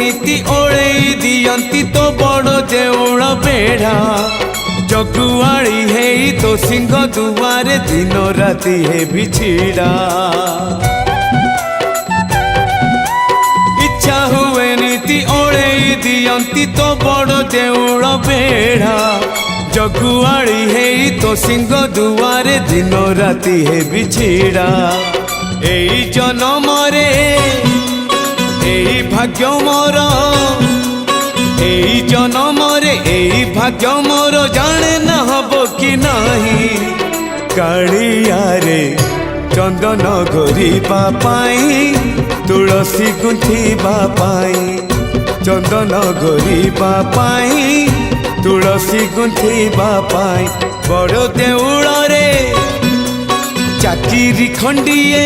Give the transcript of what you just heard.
नीति ओळेई दियंती तो बड़ देउळ बेढ़ा जगुआड़ी है तो सिंह दुआरे दिन राति है बिछिड़ा इच्छा हुए नीति ओळेई दियंती तो बड़ देउळ बेढ़ा जगुआड़ी है तो सिंह दुआरे दिन राति है बिछिड़ा एई जन्म रे एई भाग्य मोर एई जन्म रे एई भाग्य मोर जाने न हबो कि नाही कालिया रे चंदन घोरिबा पाई तुलसी गुंथिबा पाई चंदन घोरिबा पाई तुलसी गुंथिबा पाई बड़ देउळ रे चाकिरी खंडिए।